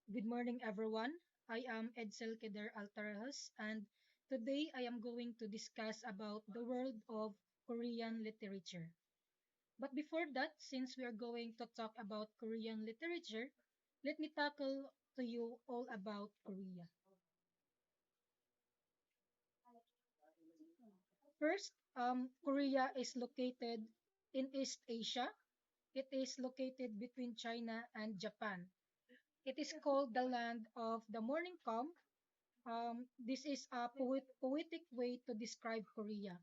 Good morning, everyone. I am Edsel Keder Altarejos, and today I am going to discuss about the world of Korean literature. But before that, since we are going to talk about Korean literature, let me tackle to you all about Korea. First, Korea is located in East Asia. It is located between China and Japan. It is called the land of the morning calm. This is a poetic way to describe Korea.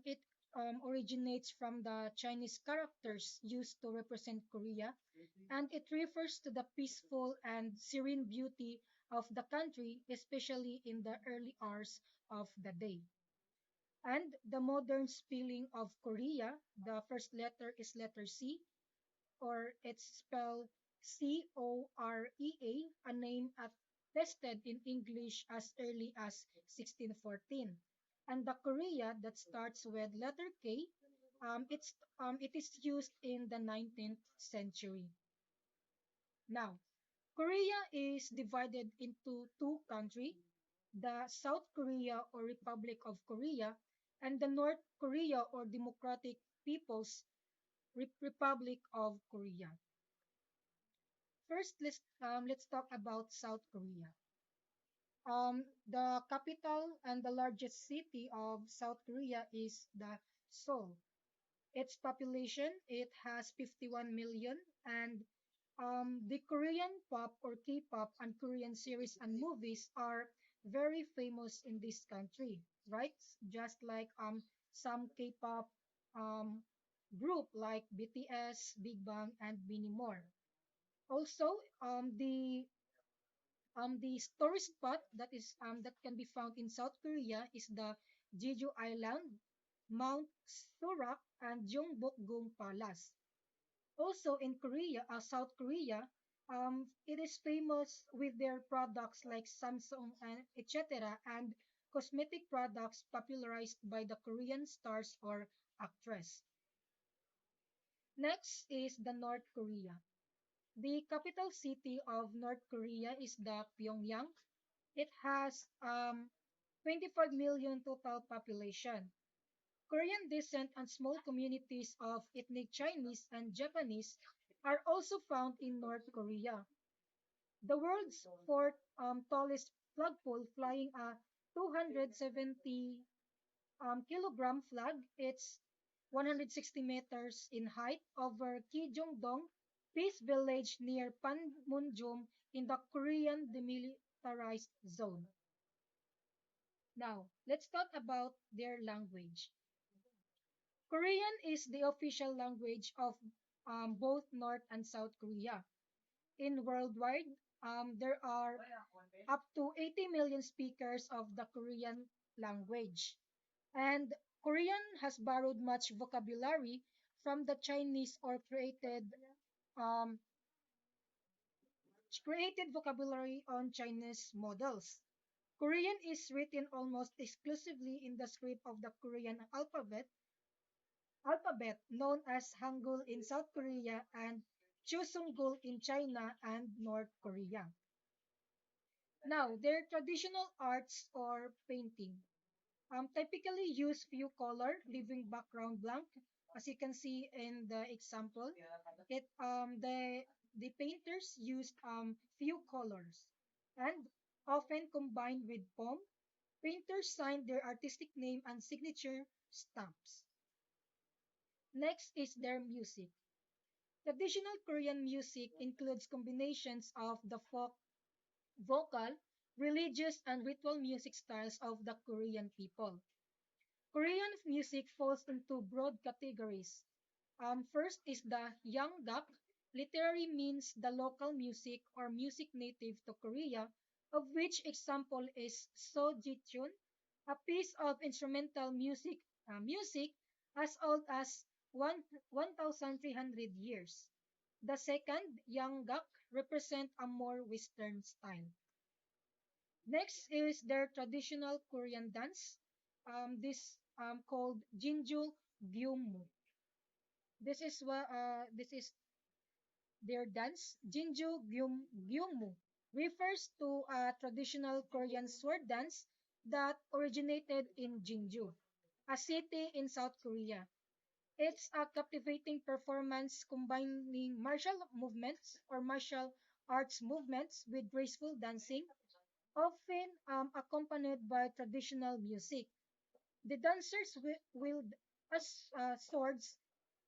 It originates from the Chinese characters used to represent Korea, and it refers to the peaceful and serene beauty of the country, especially in the early hours of the day. And the modern spelling of Korea, the first letter is letter C, or it's spelled Corea, a name attested in English as early as 1614. And the Korea that starts with letter K, it is used in the 19th century. Now, Korea is divided into two countries, the South Korea or Republic of Korea, and the North Korea or Democratic People's Republic of Korea. First, let's talk about South Korea. The capital and the largest city of South Korea is the Seoul. Its population, it has 51 million, and the Korean pop or K-pop and Korean series and movies are very famous in this country, right? Just like some K-pop group like BTS, Big Bang, and many more. Also, the tourist spot that can be found in South Korea is the Jeju Island, Mount Surak, and Gyeongbokgung Palace. Also in South Korea, it is famous with their products like Samsung and etc. and cosmetic products popularized by the Korean stars or actress. Next is the North Korea. The capital city of North Korea is the Pyongyang. It has 25 million total population. Korean descent and small communities of ethnic Chinese and Japanese are also found in North Korea. The world's fourth tallest flagpole, flying a 270 kilogram flag, it's 160 meters in height over Kijongdong Peace Village near Panmunjom in the Korean demilitarized zone. Now, let's talk about their language. Korean is the official language of both North and South Korea. In worldwide, there are up to 80 million speakers of the Korean language. And Korean has borrowed much vocabulary from the Chinese or um, created vocabulary on Chinese models. Korean is written almost exclusively in the script of the Korean alphabet known as Hangul in South Korea and Chosunggul in China and North Korea. Now, their traditional arts or painting typically use few color, leaving background blank. As you can see in the example, the painters used few colors and often combined with poem. Painters signed their artistic name and signature stamps. Next is their music. Traditional Korean music includes combinations of the folk, vocal, religious, and ritual music styles of the Korean people. Korean music falls into broad categories. First is the Yanggak, literally means the local music or music native to Korea, of which example is Sojitune, a piece of instrumental music as old as 1,300 years. The second, Yanggak, represent a more Western style. Next is their traditional Korean dance. This called Jinju Gyummu. This is Their dance, Gyungmu, refers to a traditional Korean sword dance that originated in Jinju, a city in South Korea. It's a captivating performance combining martial movements or martial arts movements with graceful dancing, often accompanied by traditional music. The dancers wield swords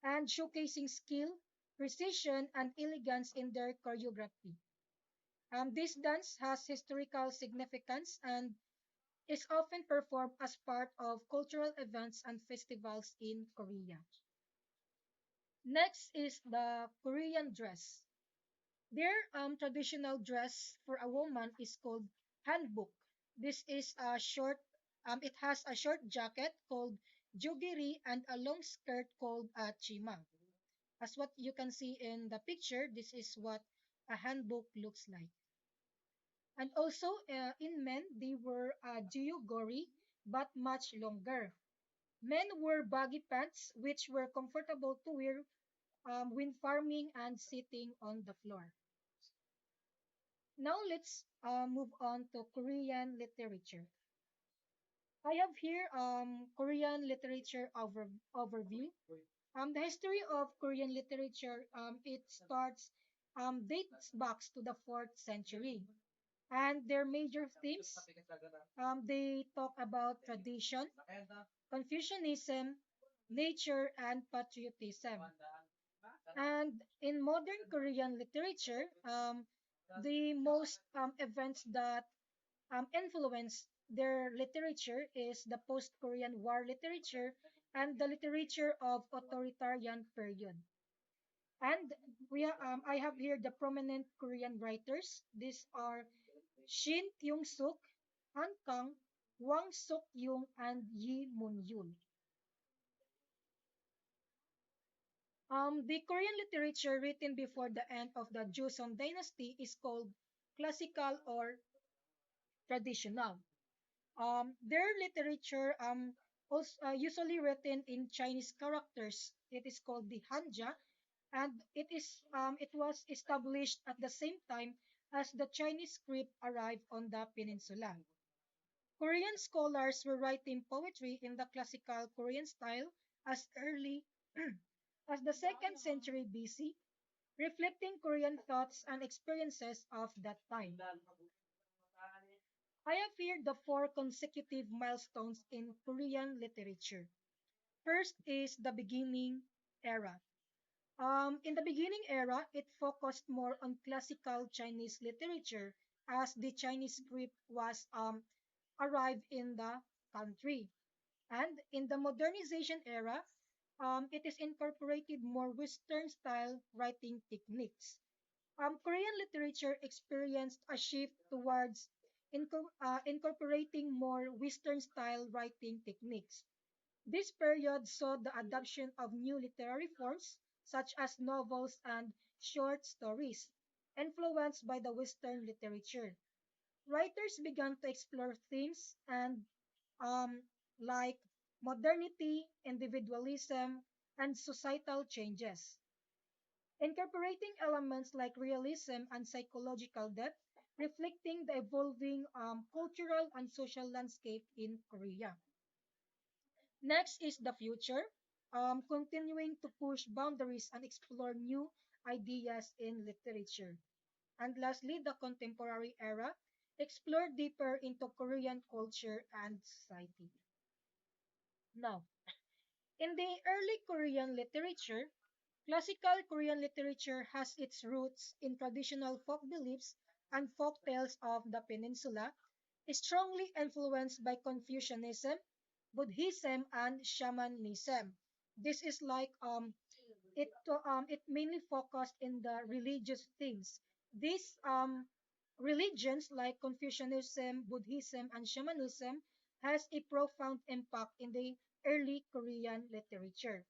and showcasing skill, precision, and elegance in their choreography. This dance has historical significance and is often performed as part of cultural events and festivals in Korea. Next is the Korean dress. Their traditional dress for a woman is called hanbok. This is a it has a short jacket called jogiri and a long skirt called a chima. As what you can see in the picture, this is what a hanbok looks like. And also in men, they were jiyogori, but much longer. Men wore baggy pants, which were comfortable to wear when farming and sitting on the floor. Now let's move on to Korean literature. I have here Korean literature overview. The history of Korean literature it starts dates back to the fourth century, and their major themes they talk about tradition, Confucianism, nature, and patriotism. And in modern Korean literature, the most events that influence their literature is the post-Korean War literature and the literature of authoritarian period. And I have here the prominent Korean writers. These are Shin Kyung-suk, Han Kang, Wang Suk-yung, and Yi Moon-yul. The Korean literature written before the end of the Joseon dynasty is called classical or traditional. Their literature also usually written in Chinese characters. It is called the Hanja, and it was established at the same time as the Chinese script arrived on the peninsula. Korean scholars were writing poetry in the classical Korean style as early as the second century BC, reflecting Korean thoughts and experiences of that time. I have here the four consecutive milestones in Korean literature. First is the beginning era. In the beginning era, it focused more on classical Chinese literature as the Chinese script was arrived in the country. And in the modernization era, it is incorporated more Western style writing techniques. Korean literature experienced a shift towards incorporating more Western style writing techniques. This period saw the adoption of new literary forms, such as novels and short stories, influenced by the Western literature. Writers began to explore themes and like modernity, individualism, and societal changes, incorporating elements like realism and psychological depth, reflecting the evolving cultural and social landscape in Korea. Next is the future, continuing to push boundaries and explore new ideas in literature. And lastly, the contemporary era, explore deeper into Korean culture and society. Now, in the early Korean literature, classical Korean literature has its roots in traditional folk beliefs and folk tales of the peninsula, strongly influenced by Confucianism, Buddhism, and shamanism. This is like it mainly focused in the religious things. These religions like Confucianism, Buddhism, and shamanism has a profound impact in the early Korean literature.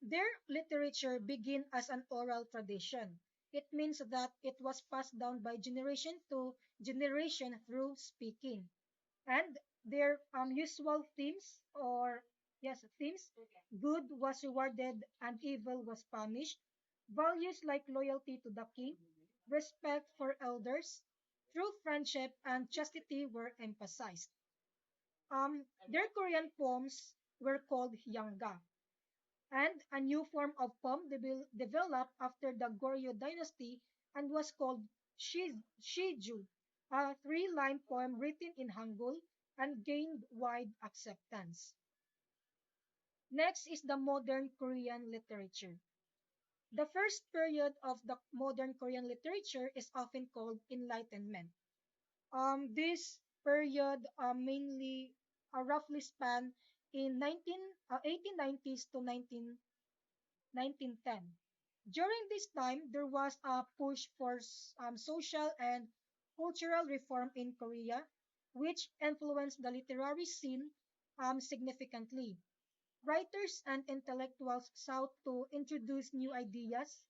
Their literature began as an oral tradition. It means that it was passed down by generation to generation through speaking. And their usual themes or Yes, themes. Good was rewarded and evil was punished. Values like loyalty to the king, respect for elders, true friendship, and chastity were emphasized. Their Korean poems were called hyanga, and a new form of poem developed after the Goryeo dynasty and was called Shiju, a three-line poem written in Hangul and gained wide acceptance. Next is the modern Korean literature. The first period of the modern Korean literature is often called Enlightenment. This period mainly roughly span in 1890s to 1910. During this time, there was a push for social and cultural reform in Korea, which influenced the literary scene significantly. Writers and intellectuals sought to introduce new ideas,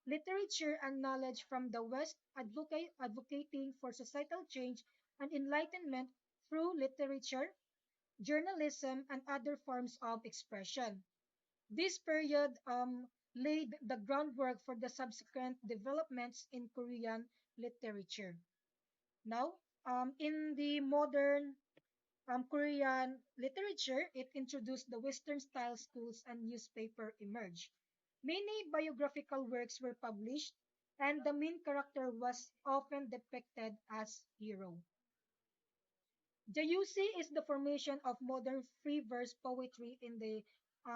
literature, and knowledge from the West, advocating for societal change and enlightenment through literature, journalism, and other forms of expression. This period laid the groundwork for the subsequent developments in Korean literature. Now, in the modern Korean literature, it introduced the Western style schools and newspaper emerged. Many biographical works were published, and the main character was often depicted as hero. Jayusi is the formation of modern free verse poetry in the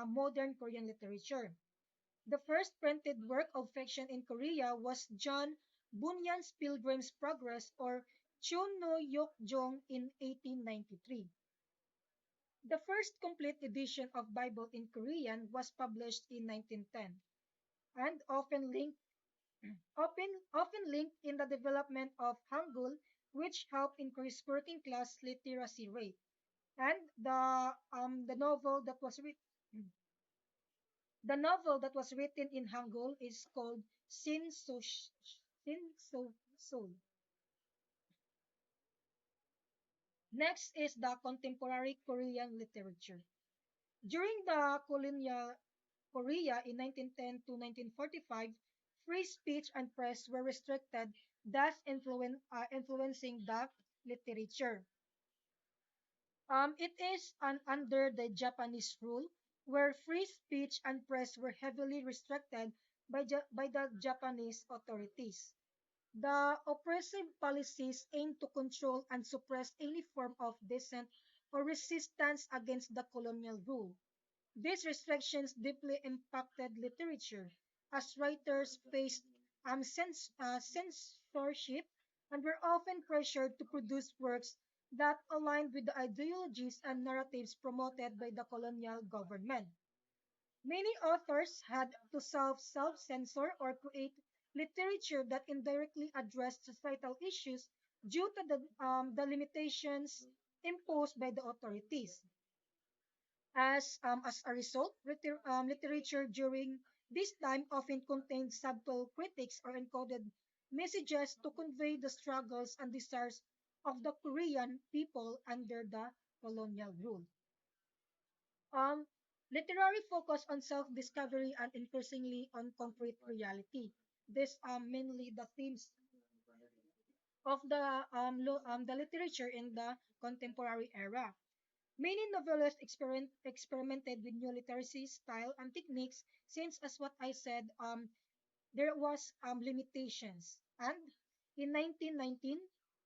modern Korean literature. The first printed work of fiction in Korea was John Bunyan's Pilgrim's Progress or Chun no Yokjong in 1893. The first complete edition of Bible in Korean was published in 1910 and often linked in the development of Hangul, which helped increase working class literacy rate. And the novel that was the novel that was written in Hangul is called Sin So Soul. Next is the contemporary Korean literature. During the colonial Korea in 1910 to 1945, free speech and press were restricted, thus influencing the literature. It is under the Japanese rule, where free speech and press were heavily restricted by the Japanese authorities. The oppressive policies aimed to control and suppress any form of dissent or resistance against the colonial rule. These restrictions deeply impacted literature, as writers faced censorship and were often pressured to produce works that aligned with the ideologies and narratives promoted by the colonial government. Many authors had to self-censor or create literature that indirectly addressed societal issues due to the limitations imposed by the authorities. As a result, literature during this time often contained subtle critics or encoded messages to convey the struggles and desires of the Korean people under the colonial rule. Um, Literary focus on self-discovery and increasingly on concrete reality. These are mainly the themes of the literature in the contemporary era. Many novelists experimented with new literacy style and techniques since, as what I said, there was limitations. And in 1919,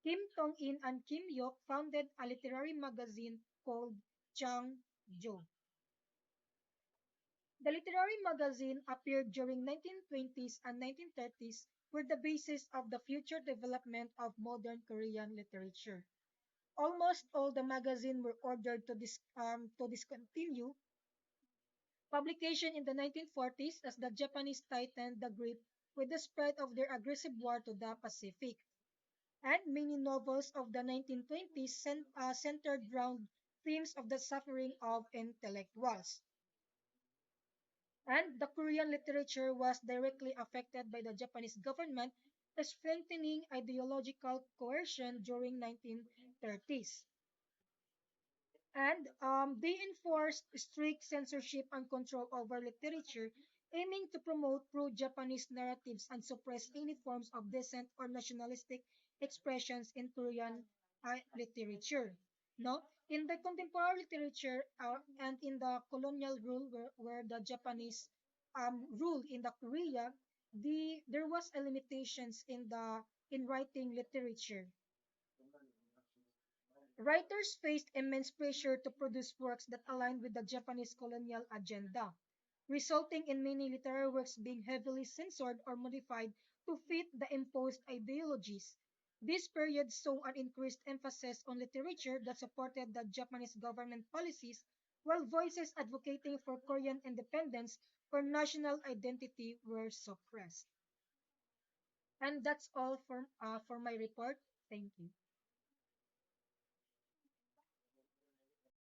Kim Tong-in and Kim Yok founded a literary magazine called Chang Jo. The literary magazine appeared during 1920s and 1930s were the basis of the future development of modern Korean literature. Almost all the magazines were ordered to discontinue publication in the 1940s as the Japanese tightened the grip with the spread of their aggressive war to the Pacific. And many novels of the 1920s centered around themes of the suffering of intellectuals. And the Korean literature was directly affected by the Japanese government, strengthening ideological coercion during 1930s. And they enforced strict censorship and control over literature, aiming to promote pro-Japanese narratives and suppress any forms of dissent or nationalistic expressions in Korean literature. No, in the contemporary literature and in the colonial rule where the Japanese ruled in the Korea, there was a limitations in writing literature. Writers faced immense pressure to produce works that aligned with the Japanese colonial agenda, resulting in many literary works being heavily censored or modified to fit the imposed ideologies. This period saw an increased emphasis on literature that supported the Japanese government policies, while voices advocating for Korean independence or national identity were suppressed. And that's all for my report. Thank you.